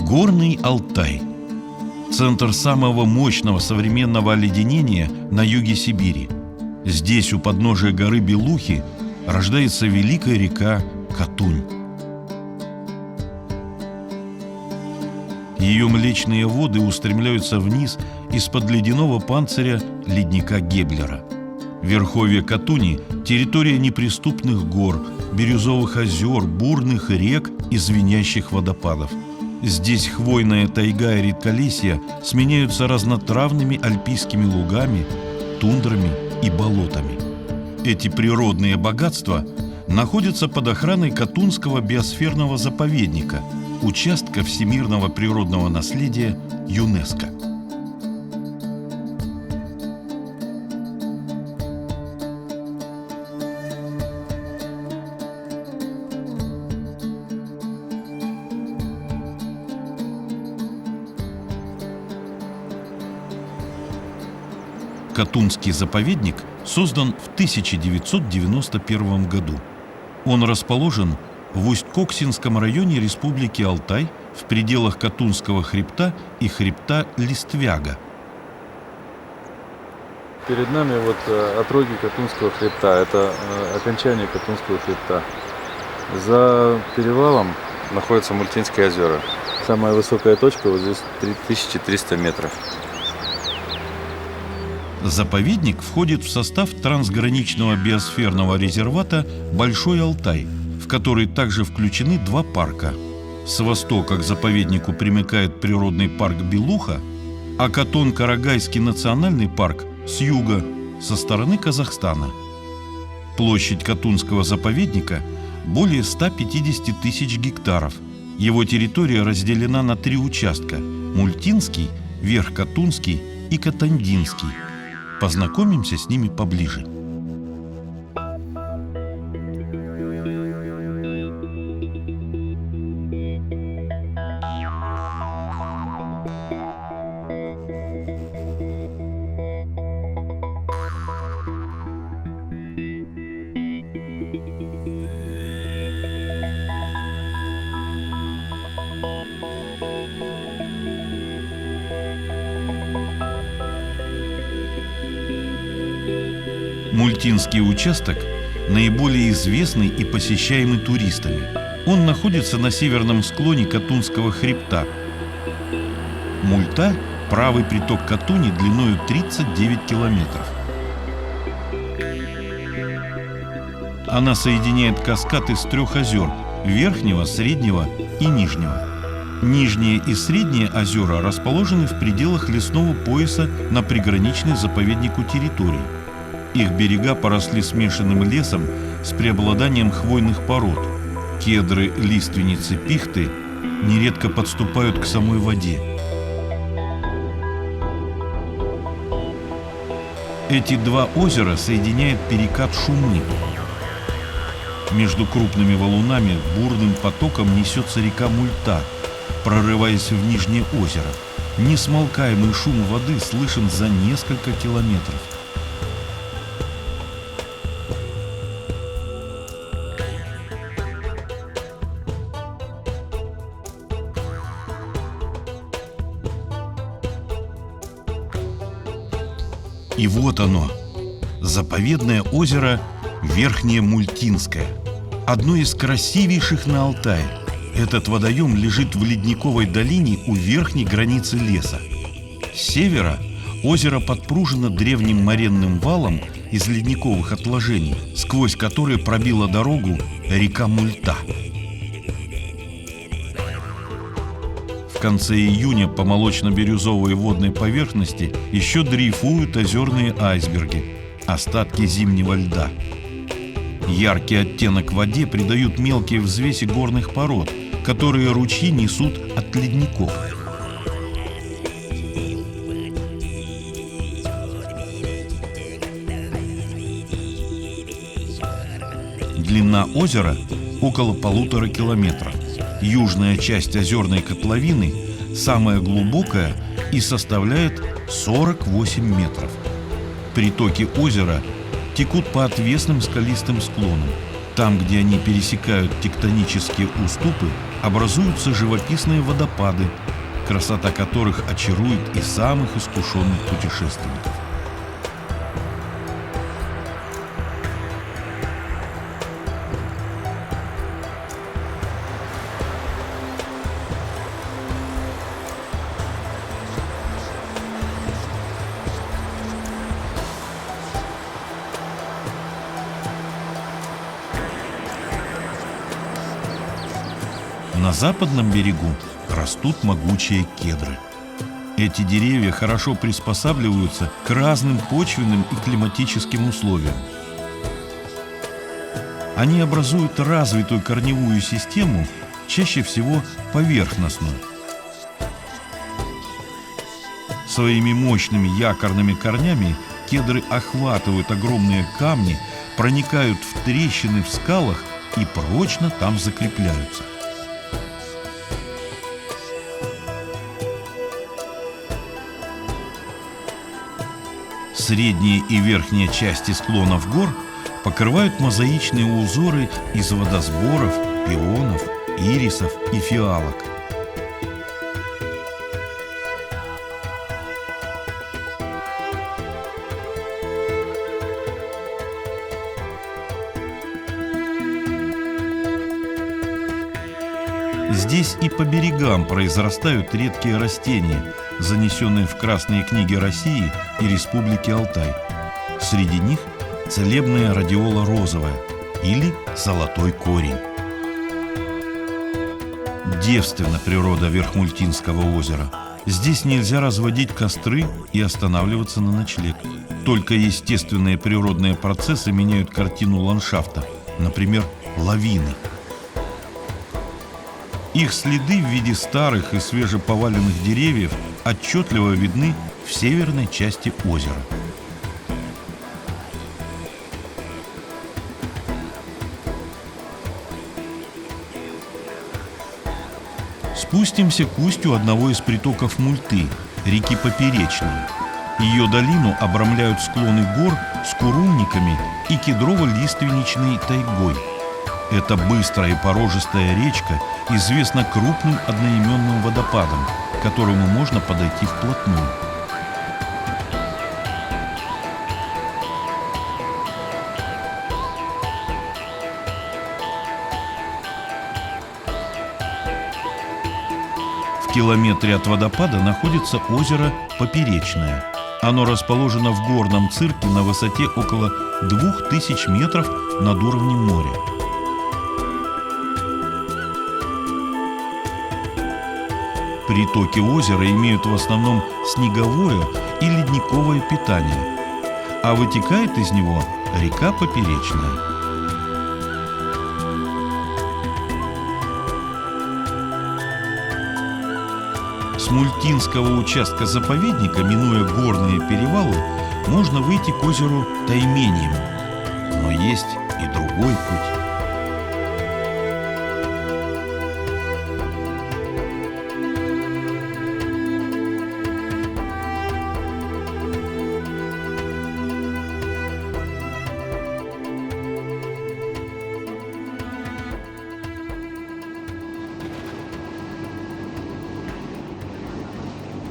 Горный Алтай – центр самого мощного современного оледенения на юге Сибири. Здесь, у подножия горы Белухи, рождается великая река Катунь. Ее млечные воды устремляются вниз из-под ледяного панциря ледника Геблера. Верховье Катуни – территория неприступных гор, бирюзовых озер, бурных рек и звенящих водопадов. Здесь хвойная тайга и редколесье сменяются разнотравными альпийскими лугами, тундрами и болотами. Эти природные богатства находятся под охраной Катунского биосферного заповедника, участка всемирного природного наследия ЮНЕСКО. Катунский заповедник создан в 1991 году. Он расположен в Усть-Коксинском районе Республики Алтай в пределах Катунского хребта и хребта Листвяга. Перед нами отроги Катунского хребта. Это окончание Катунского хребта. За перевалом находятся Мультинские озера. Самая высокая точка вот здесь 3300 метров. Заповедник входит в состав трансграничного биосферного резервата Большой Алтай, в который также включены два парка. С востока к заповеднику примыкает природный парк Белуха, а Катон-Карагайский национальный парк с юга, со стороны Казахстана. Площадь Катунского заповедника более 150 тысяч гектаров. Его территория разделена на три участка – Мультинский, Верхкатунский и Катандинский. Познакомимся с ними поближе. Мультинский участок наиболее известный и посещаемый туристами. Он находится на северном склоне Катунского хребта. Мульта – правый приток Катуни длиною 39 километров. Она соединяет каскад из трех озер – Верхнего, Среднего и Нижнего. Нижние и Средние озера расположены в пределах лесного пояса на приграничной заповеднику территории. Их берега поросли смешанным лесом с преобладанием хвойных пород. Кедры, лиственницы, пихты нередко подступают к самой воде. Эти два озера соединяет перекат Шумы. Между крупными валунами бурным потоком несется река Мульта, прорываясь в Нижнее озеро. Несмолкаемый шум воды слышен за несколько километров. И вот оно, заповедное озеро Верхнее Мультинское, одно из красивейших на Алтае. Этот водоем лежит в ледниковой долине у верхней границы леса. С севера озеро подпружено древним моренным валом из ледниковых отложений, сквозь который пробила дорогу река Мульта. В конце июня по молочно-бирюзовой водной поверхности еще дрейфуют озерные айсберги, остатки зимнего льда. Яркий оттенок воде придают мелкие взвеси горных пород, которые ручьи несут от ледников. Длина озера около 1,5 километра. Южная часть озерной котловины самая глубокая и составляет 48 метров. Притоки озера текут по отвесным скалистым склонам. Там, где они пересекают тектонические уступы, образуются живописные водопады, красота которых очарует и самых искушенных путешественников. На западном берегу растут могучие кедры. Эти деревья хорошо приспосабливаются к разным почвенным и климатическим условиям. Они образуют развитую корневую систему, чаще всего поверхностную. Своими мощными якорными корнями кедры охватывают огромные камни, проникают в трещины в скалах и прочно там закрепляются. Средние и верхние части склонов гор покрывают мозаичные узоры из водосборов, пионов, ирисов и фиалок. Здесь и по берегам произрастают редкие растения, занесенные в Красные книги России и Республики Алтай. Среди них целебная радиола розовая или золотой корень. Девственна природа Верхмультинского озера. Здесь нельзя разводить костры и останавливаться на ночлег. Только естественные природные процессы меняют картину ландшафта, например, лавины. Их следы в виде старых и свежеповаленных деревьев отчетливо видны в северной части озера. Спустимся к устью одного из притоков Мульты, реки Поперечной. Ее долину обрамляют склоны гор с курумниками и кедрово-лиственничной тайгой. Эта быстрая и порожистая речка известна крупным одноименным водопадом, к которому можно подойти вплотную. В километре от водопада находится озеро Поперечное. Оно расположено в горном цирке на высоте около 2000 метров над уровнем моря. Притоки озера имеют в основном снеговое и ледниковое питание, а вытекает из него река Поперечная. С Мультинского участка заповедника, минуя горные перевалы, можно выйти к озеру Тайменьему. Но есть и другой путь.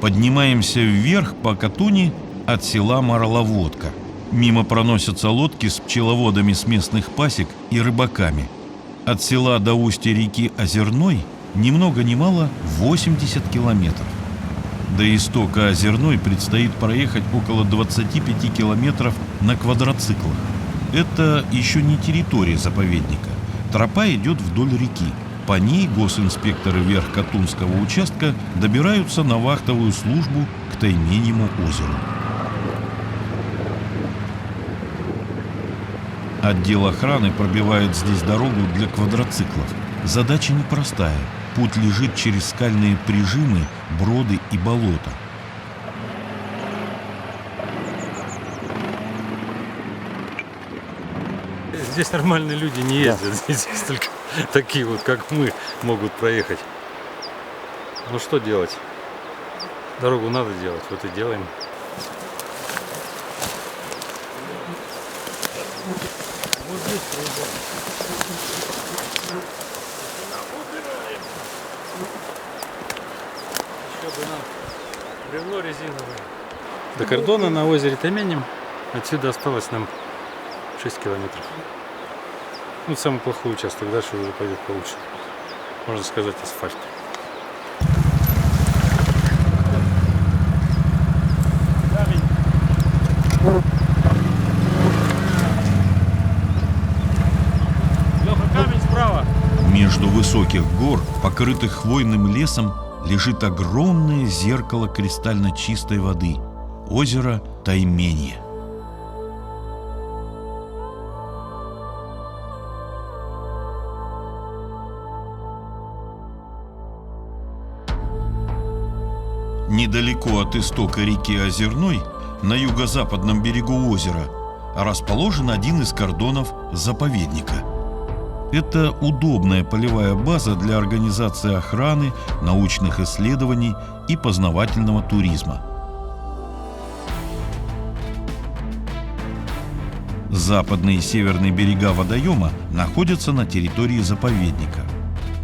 Поднимаемся вверх по Катуни от села Марловодка. Мимо проносятся лодки с пчеловодами с местных пасек и рыбаками. От села до устья реки Озерной ни много ни мало 80 километров. До истока Озерной предстоит проехать около 25 километров на квадроциклах. Это еще не территория заповедника. Тропа идет вдоль реки. По ней госинспекторы Верхкатунского участка добираются на вахтовую службу к Тайменьему озеру. Отдел охраны пробивает здесь дорогу для квадроциклов. Задача непростая. Путь лежит через скальные прижимы, броды и болота. Здесь нормальные люди не ездят, здесь только такие вот, как мы, могут проехать. Ну что делать? Дорогу надо делать, вот и делаем. Вот здесь проезжаем. Бревно резиновое. До кордона на озере Тайменем отсюда осталось нам 6 километров. Ну, самый плохой участок, дальше уже пойдет получше. Можно сказать, асфальт. Лёха, камень справа. Между высоких гор, покрытых хвойным лесом, лежит огромное зеркало кристально чистой воды – озеро Тайменье. Недалеко от истока реки Озерной, на юго-западном берегу озера, расположен один из кордонов заповедника. Это удобная полевая база для организации охраны, научных исследований и познавательного туризма. Западный и северный берега водоема находятся на территории заповедника.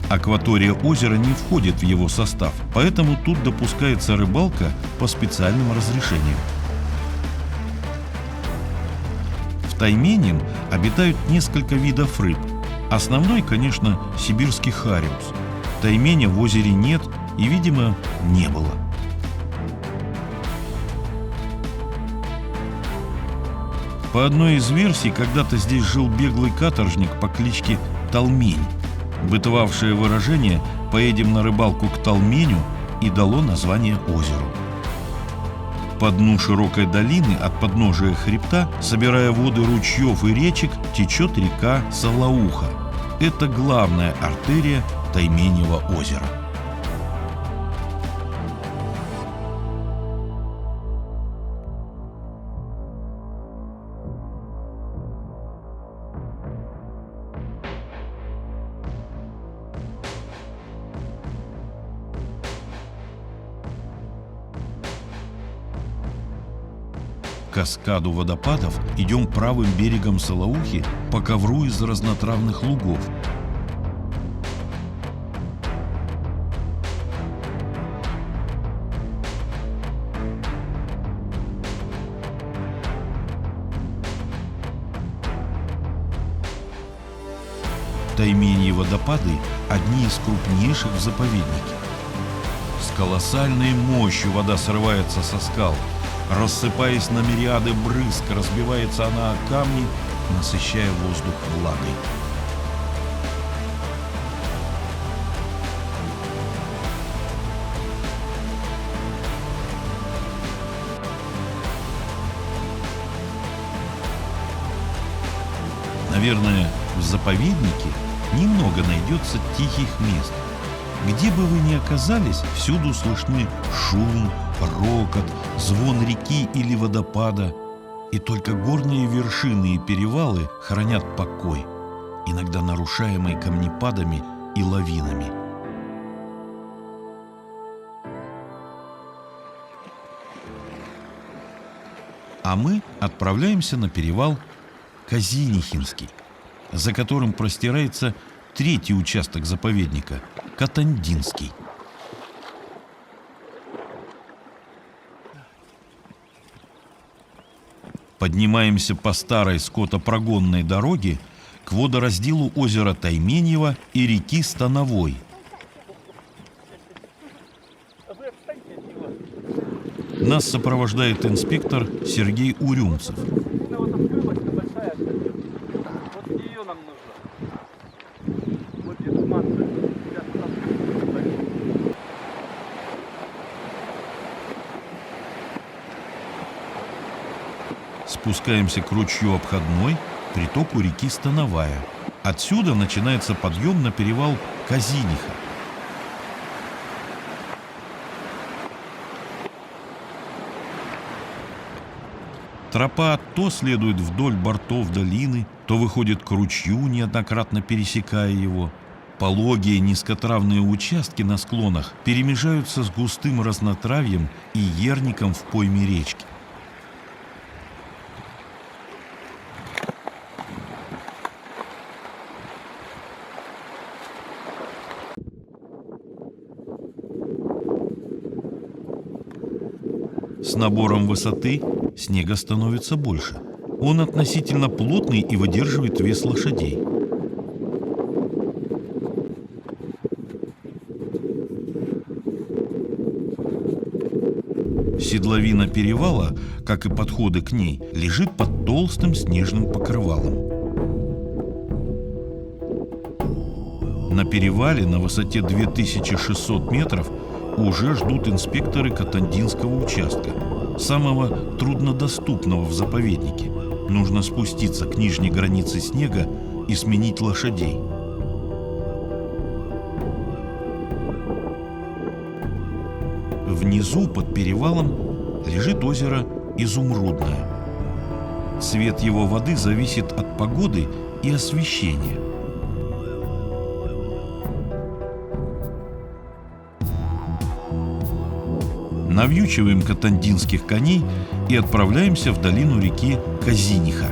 Акватория озера не входит в его состав, поэтому тут допускается рыбалка по специальным разрешениям. В Тайменем обитают несколько видов рыб. Основной, конечно, сибирский хариус. Тайменя в озере нет и, видимо, не было. По одной из версий, когда-то здесь жил беглый каторжник по кличке Толмень. Бытовавшее выражение «поедем на рыбалку к Толменю» и дало название озеру. По дну широкой долины от подножия хребта, собирая воды ручьев и речек, течет река Салауха. Это главная артерия Тайменьего озера. К каскаду водопадов идем правым берегом Салаухи по ковру из разнотравных лугов. Тайменьи водопады – одни из крупнейших в заповеднике. С колоссальной мощью вода срывается со скал. Рассыпаясь на мириады брызг, разбивается она о камни, насыщая воздух влагой. Наверное, в заповеднике немного найдется тихих мест. Где бы вы ни оказались, всюду слышны шум, рокот, звон реки или водопада. И только горные вершины и перевалы хранят покой, иногда нарушаемый камнепадами и лавинами. А мы отправляемся на перевал Казинихинский, за которым простирается третий участок заповедника – Катандинский. Поднимаемся по старой скотопрогонной дороге к водоразделу озера Тайменьева и реки Становой. Нас сопровождает инспектор Сергей Урюмцев. Спускаемся к ручью Обходной, притоку реки Становая. Отсюда начинается подъем на перевал Казиниха. Тропа то следует вдоль бортов долины, то выходит к ручью, неоднократно пересекая его. Пологие низкотравные участки на склонах перемежаются с густым разнотравьем и ерником в пойме речки. С набором высоты снега становится больше. Он относительно плотный и выдерживает вес лошадей. Седловина перевала, как и подходы к ней, лежит под толстым снежным покрывалом. На перевале на высоте 2600 метров уже ждут инспекторы Катандинского участка, самого труднодоступного в заповеднике. Нужно спуститься к нижней границе снега и сменить лошадей. Внизу, под перевалом, лежит озеро Изумрудное. Цвет его воды зависит от погоды и освещения. Навьючиваем катандинских коней и отправляемся в долину реки Казиниха.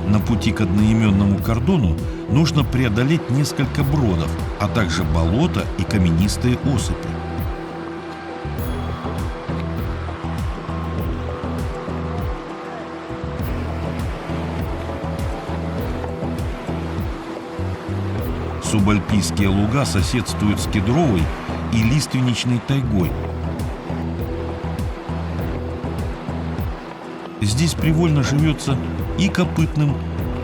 На пути к одноименному кордону нужно преодолеть несколько бродов, а также болота и каменистые осыпи. Субальпийские луга соседствуют с кедровой и лиственничной тайгой. Здесь привольно живется и копытным,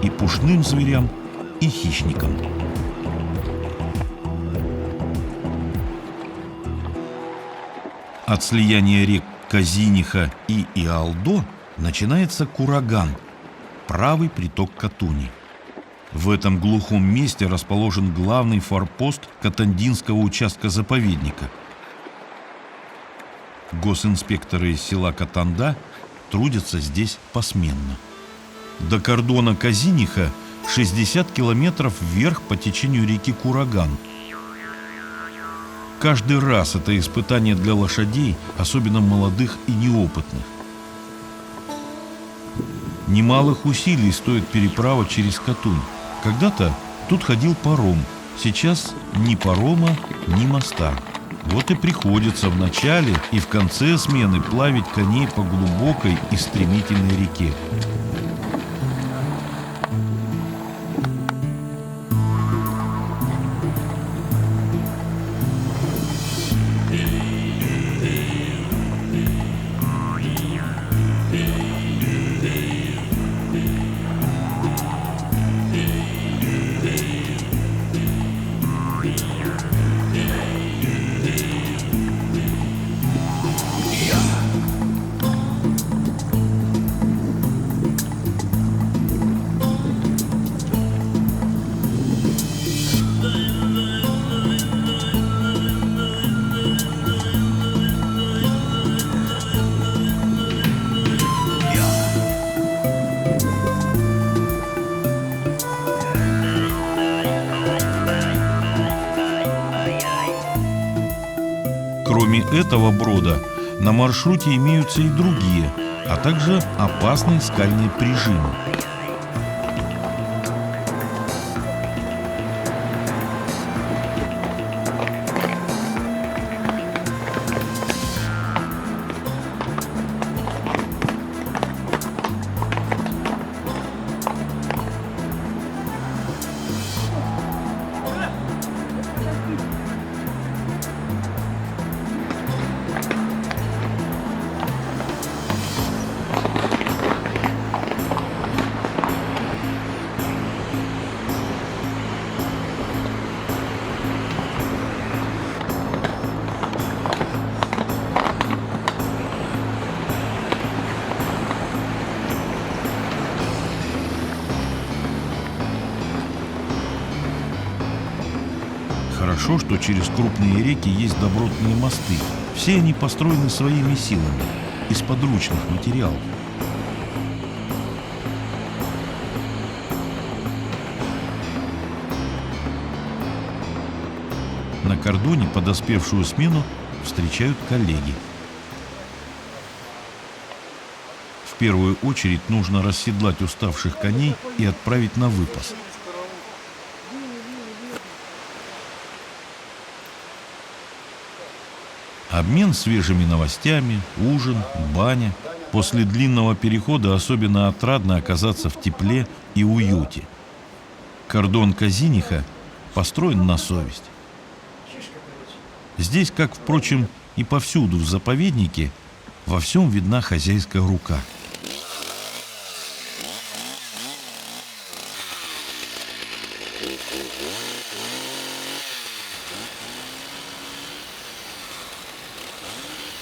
и пушным зверям, и хищникам. От слияния рек Казиниха и Иалдо начинается Кураган, правый приток Катуни. В этом глухом месте расположен главный форпост Катандинского участка заповедника. Госинспекторы из села Катанда трудятся здесь посменно. До кордона Казиниха 60 километров вверх по течению реки Кураган. Каждый раз это испытание для лошадей, особенно молодых и неопытных. Немалых усилий стоит переправа через Катунь. Когда-то тут ходил паром, сейчас ни парома, ни моста. Вот и приходится в начале и в конце смены плавить коней по глубокой и стремительной реке. Кроме этого брода, на маршруте имеются и другие, а также опасные скальные прижимы. Хорошо, что через крупные реки есть добротные мосты. Все они построены своими силами, из подручных материалов. На кордоне подоспевшую смену встречают коллеги. В первую очередь нужно расседлать уставших коней и отправить на выпас. Обмен свежими новостями, ужин, баня. После длинного перехода особенно отрадно оказаться в тепле и уюте. Кордон Казиниха построен на совесть. Здесь, как, впрочем, и повсюду в заповеднике, во всем видна хозяйская рука.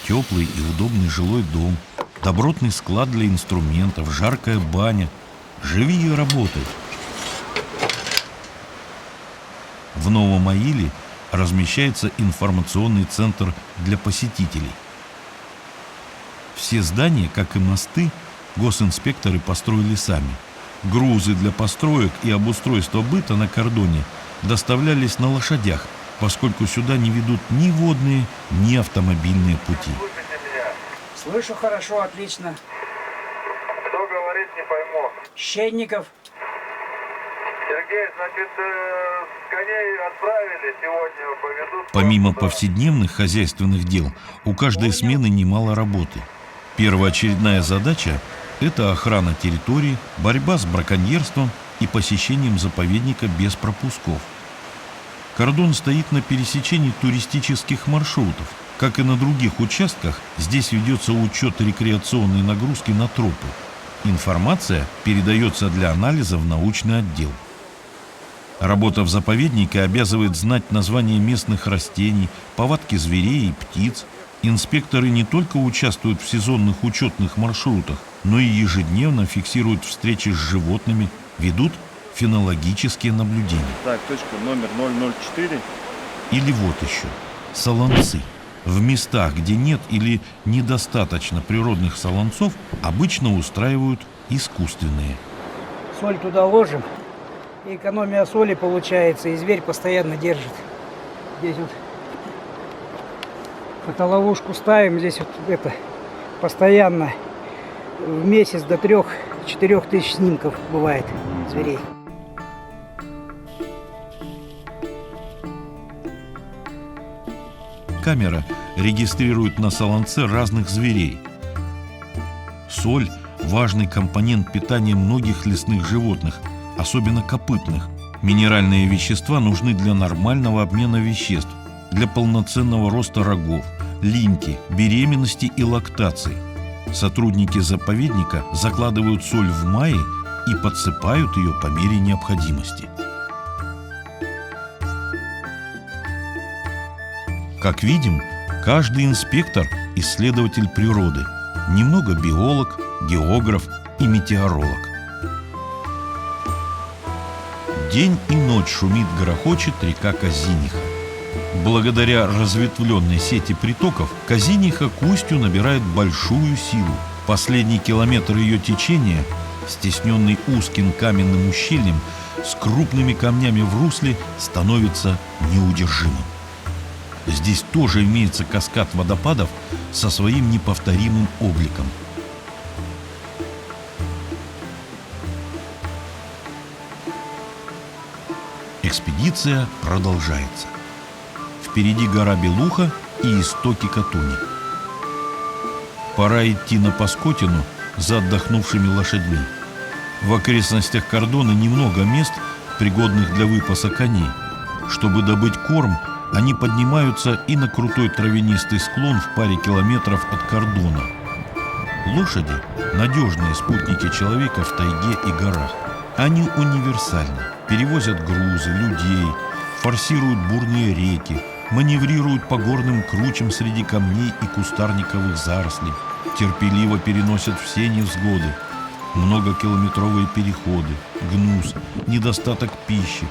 Теплый и удобный жилой дом, добротный склад для инструментов, жаркая баня. Живи и работай. В Новом Аиле размещается информационный центр для посетителей. Все здания, как и мосты, госинспекторы построили сами. Грузы для построек и обустройства быта на кордоне доставлялись на лошадях, поскольку сюда не ведут ни водные, ни автомобильные пути. Слышу хорошо, отлично. Кто говорит, не пойму. Щенников. Сергей, значит, коней отправили сегодня, поведут. Помимо повседневных хозяйственных дел, у каждой смены немало работы. Первоочередная задача – это охрана территории, борьба с браконьерством и посещением заповедника без пропусков. Кордон стоит на пересечении туристических маршрутов. Как и на других участках, здесь ведется учет рекреационной нагрузки на тропы. Информация передается для анализа в научный отдел. Работа в заповеднике обязывает знать названия местных растений, повадки зверей и птиц. Инспекторы не только участвуют в сезонных учетных маршрутах, но и ежедневно фиксируют встречи с животными, ведут фенологические наблюдения. Так, точка номер 004. Или вот еще – солонцы. В местах, где нет или недостаточно природных солонцов, обычно устраивают искусственные. Соль туда ложим. И экономия соли получается, и зверь постоянно держит. Здесь вот фотоловушку ставим, здесь вот это постоянно в месяц до 3-4 тысяч снимков бывает зверей. Камера регистрирует на солонце разных зверей. Соль – важный компонент питания многих лесных животных, особенно копытных. Минеральные вещества нужны для нормального обмена веществ, для полноценного роста рогов, линьки, беременности и лактации. Сотрудники заповедника закладывают соль в мае и подсыпают ее по мере необходимости. Как видим, каждый инспектор – исследователь природы, немного биолог, географ и метеоролог. День и ночь шумит-грохочет река Казиниха. Благодаря разветвленной сети притоков Казиниха к устью набирает большую силу. Последний километр ее течения, стесненный узким каменным ущельем с крупными камнями в русле, становится неудержимым. Здесь тоже имеется каскад водопадов со своим неповторимым обликом. Экспедиция продолжается. Впереди гора Белуха и истоки Катуни. Пора идти на Паскотину за отдохнувшими лошадьми. В окрестностях кордона немного мест, пригодных для выпаса коней. Чтобы добыть корм, они поднимаются и на крутой травянистый склон в паре километров от кордона. Лошади – надежные спутники человека в тайге и горах. Они универсальны, перевозят грузы, людей, форсируют бурные реки, маневрируют по горным кручам среди камней и кустарниковых зарослей, терпеливо переносят все невзгоды, многокилометровые переходы, гнус, недостаток пищи.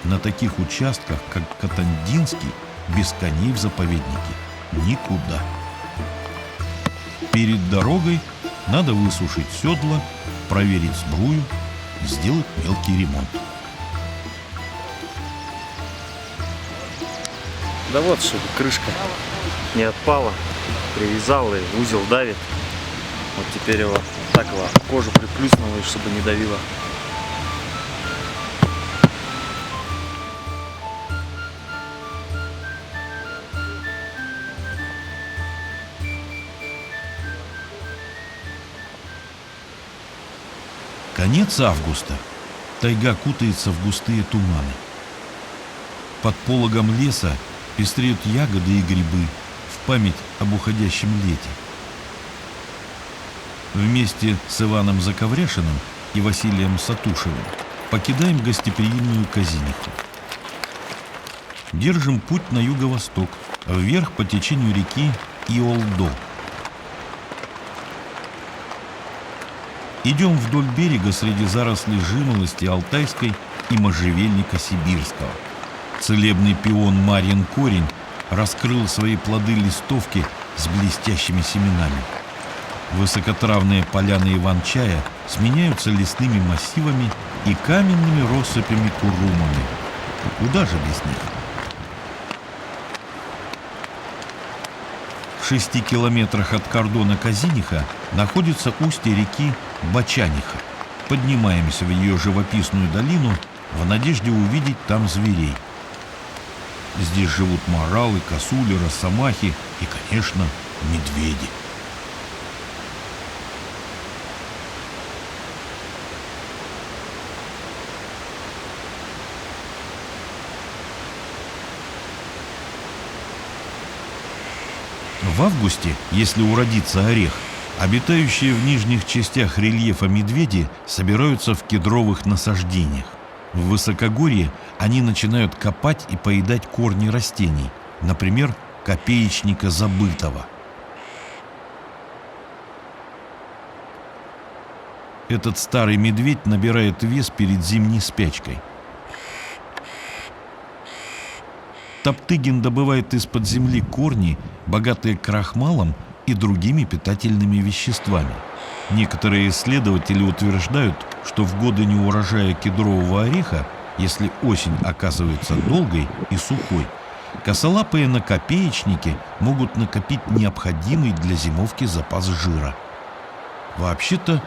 На таких участках, как Катандинский, без коней в заповеднике никуда. Перед дорогой надо высушить седла, проверить сбрую, сделать мелкий ремонт. Да вот, чтобы крышка не отпала. Привязал и узел давит. Вот теперь его так его кожу приплюснул, и чтобы не давило. Конец августа. Тайга кутается в густые туманы. Под пологом леса пестреют ягоды и грибы в память об уходящем лете. Вместе с Иваном Заковряшиным и Василием Сатушевым покидаем гостеприимную Казиниху. Держим путь на юго-восток, вверх по течению реки Иолдо. Идем вдоль берега среди зарослей жимолости алтайской и можжевельника сибирского. Целебный пион Марьин корень раскрыл свои плоды листовки с блестящими семенами. Высокотравные поляны иван-чая сменяются лесными массивами и каменными россыпями курумами. Куда же без них? В 6 километрах от кордона Казиниха находится устье реки Бачаниха. Поднимаемся в ее живописную долину в надежде увидеть там зверей. Здесь живут моралы, косули, росомахи и, конечно, медведи. В августе, если уродится орех, обитающие в нижних частях рельефа медведи собираются в кедровых насаждениях. В высокогорье они начинают копать и поедать корни растений, например, копеечника забытого. Этот старый медведь набирает вес перед зимней спячкой. Топтыгин добывает из-под земли корни, богатые крахмалом и другими питательными веществами. Некоторые исследователи утверждают, что в годы неурожая кедрового ореха, если осень оказывается долгой и сухой, косолапые накопеечники могут накопить необходимый для зимовки запас жира. Вообще-то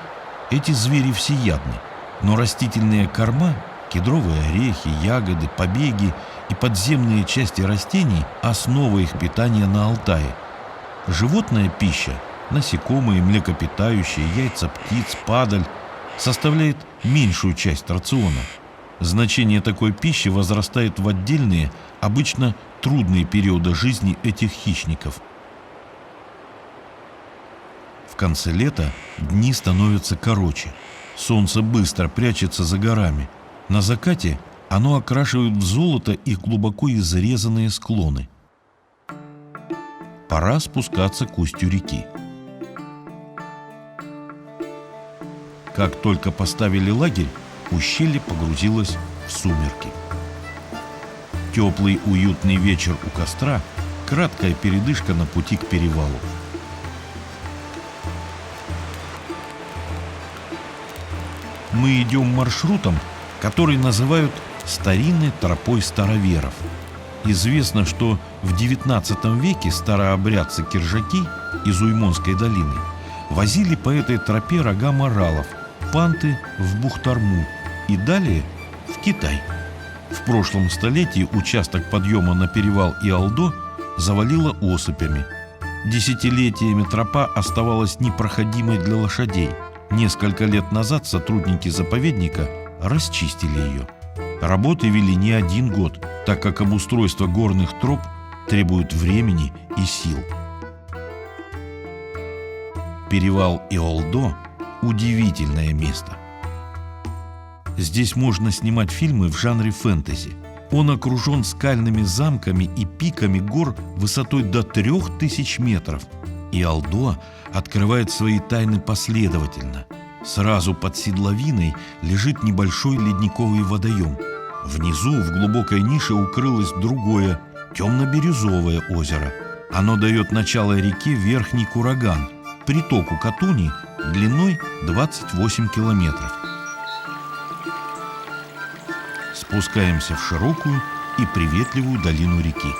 эти звери всеядны, но растительные корма, кедровые орехи, ягоды, побеги и подземные части растений – основа их питания на Алтае. Животная пища – насекомые, млекопитающие, яйца птиц, падаль – составляет меньшую часть рациона. Значение такой пищи возрастает в отдельные, обычно трудные периоды жизни этих хищников. В конце лета дни становятся короче. Солнце быстро прячется за горами. На закате оно окрашивает в золото их глубоко изрезанные склоны. Пора спускаться к устью реки. Как только поставили лагерь, ущелье погрузилось в сумерки. Теплый уютный вечер у костра, краткая передышка на пути к перевалу. Мы идем маршрутом, который называют старинной тропой староверов. Известно, что в XIX веке старообрядцы-киржаки из Уймонской долины возили по этой тропе рога моралов, панты в Бухтарму и далее в Китай. В прошлом столетии участок подъема на перевал Иолдо завалило осыпями. Десятилетиями тропа оставалась непроходимой для лошадей. Несколько лет назад сотрудники заповедника расчистили ее. Работы вели не 1 год, так как обустройство горных троп требует времени и сил. Перевал Иолдо – удивительное место. Здесь можно снимать фильмы в жанре фэнтези. Он окружен скальными замками и пиками гор высотой до 3000 метров. Иолдо открывает свои тайны последовательно. Сразу под седловиной лежит небольшой ледниковый водоем. Внизу в глубокой нише укрылось другое, темно-бирюзовое озеро. Оно дает начало реке Верхний Кураган, притоку Катуни длиной 28 километров. Спускаемся в широкую и приветливую долину реки.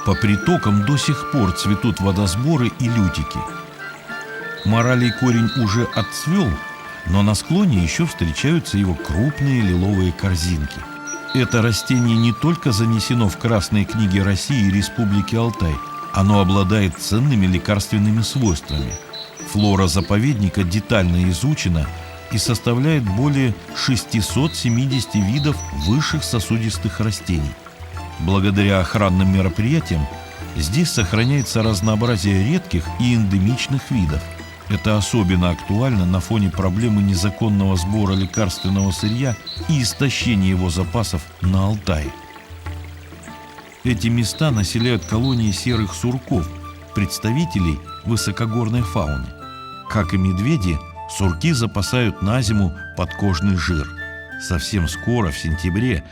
По притокам до сих пор цветут водосборы и лютики. Моралей корень уже отцвел, но на склоне еще встречаются его крупные лиловые корзинки. Это растение не только занесено в Красной книге России и Республики Алтай, оно обладает ценными лекарственными свойствами. Флора заповедника детально изучена и составляет более 670 видов высших сосудистых растений. Благодаря охранным мероприятиям здесь сохраняется разнообразие редких и эндемичных видов. Это особенно актуально на фоне проблемы незаконного сбора лекарственного сырья и истощения его запасов на Алтае. Эти места населяют колонии серых сурков, представителей высокогорной фауны. Как и медведи, сурки запасают на зиму подкожный жир. Совсем скоро, в сентябре,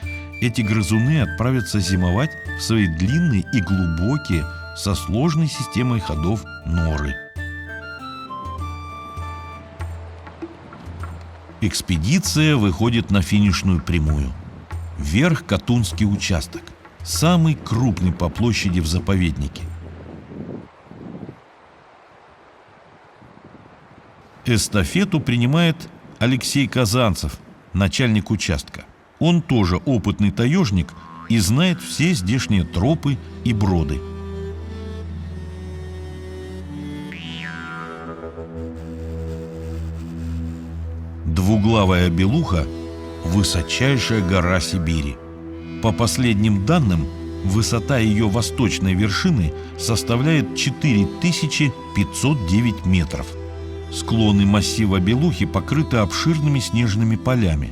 эти грызуны отправятся зимовать в свои длинные и глубокие, со сложной системой ходов, норы. Экспедиция выходит на финишную прямую. Вверх Катунский участок, самый крупный по площади в заповеднике. Эстафету принимает Алексей Казанцев, начальник участка. Он тоже опытный таежник и знает все здешние тропы и броды. Двуглавая белуха – высочайшая гора Сибири. По последним данным, высота ее восточной вершины составляет 4509 метров. Склоны массива Белухи покрыты обширными снежными полями.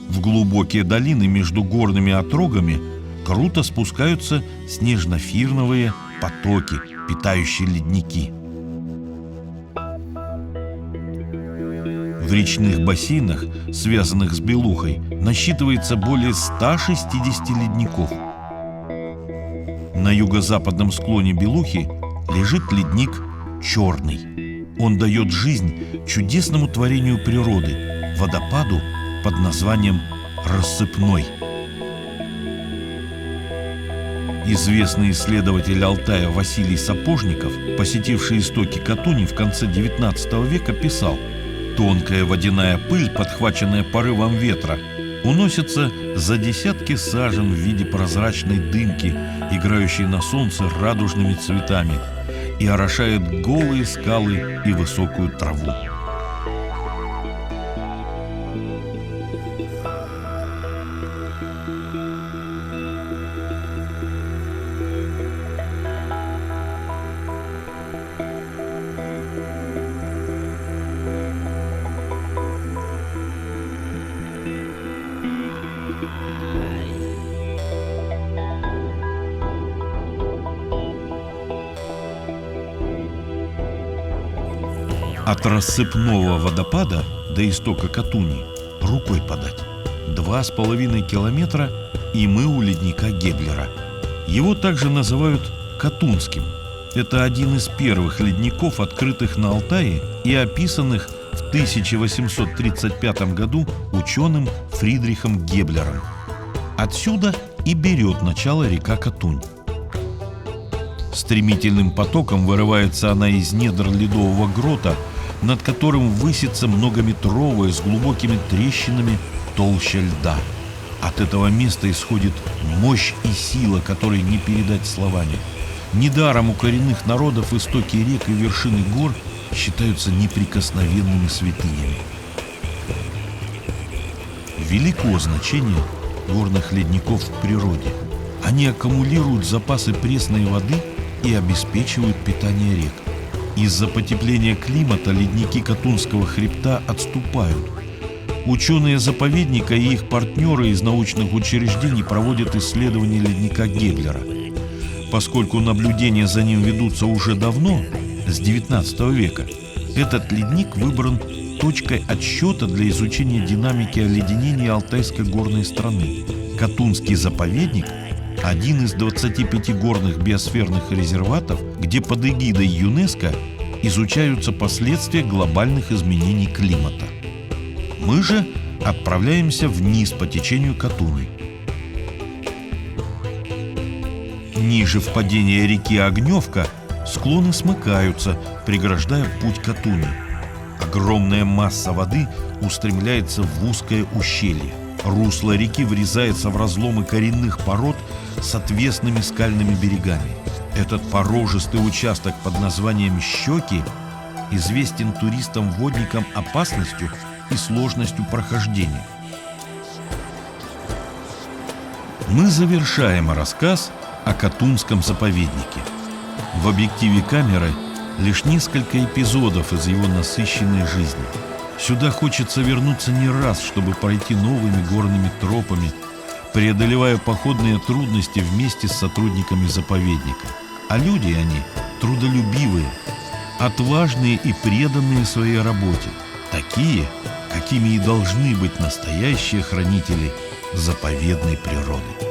В глубокие долины между горными отрогами круто спускаются снежно-фирновые потоки, питающие ледники. В речных бассейнах, связанных с Белухой, насчитывается более 160 ледников. На юго-западном склоне Белухи лежит ледник Черный. Он дает жизнь чудесному творению природы – водопаду под названием Рассыпной. Известный исследователь Алтая Василий Сапожников, посетивший истоки Катуни в конце XIX века, писал: «Тонкая водяная пыль, подхваченная порывом ветра, уносится за десятки сажен в виде прозрачной дымки, играющей на солнце радужными цветами, и орошает голые скалы и высокую траву». От рассыпного водопада до истока Катуни рукой подать. 2,5 километра, и мы у ледника Геблера. Его также называют Катунским. Это один из первых ледников, открытых на Алтае и описанных в 1835 году ученым Фридрихом Геблером. Отсюда и берет начало река Катунь. Стремительным потоком вырывается она из недр ледового грота, над которым высится многометровая с глубокими трещинами толща льда. От этого места исходит мощь и сила, которой не передать словами. Недаром у коренных народов истоки рек и вершины гор считаются неприкосновенными святынями. Велико значение горных ледников в природе. Они аккумулируют запасы пресной воды и обеспечивают питание рек. Из-за потепления климата ледники Катунского хребта отступают. Ученые заповедника и их партнеры из научных учреждений проводят исследования ледника Геблера. Поскольку наблюдения за ним ведутся уже давно, с XIX века, этот ледник выбран точкой отсчета для изучения динамики оледенения Алтайской горной страны. Катунский заповедник – один из 25 горных биосферных резерватов, где под эгидой ЮНЕСКО изучаются последствия глобальных изменений климата. Мы же отправляемся вниз по течению Катуни. Ниже впадения реки Огневка склоны смыкаются, преграждая путь Катуни. Огромная масса воды устремляется в узкое ущелье. Русло реки врезается в разломы коренных пород с отвесными скальными берегами. Этот порожистый участок под названием Щеки известен туристам-водникам опасностью и сложностью прохождения. Мы завершаем рассказ о Катунском заповеднике. В объективе камеры лишь несколько эпизодов из его насыщенной жизни. Сюда хочется вернуться не раз, чтобы пройти новыми горными тропами, преодолевая походные трудности вместе с сотрудниками заповедника. А люди они трудолюбивые, отважные и преданные своей работе, такие, какими и должны быть настоящие хранители заповедной природы.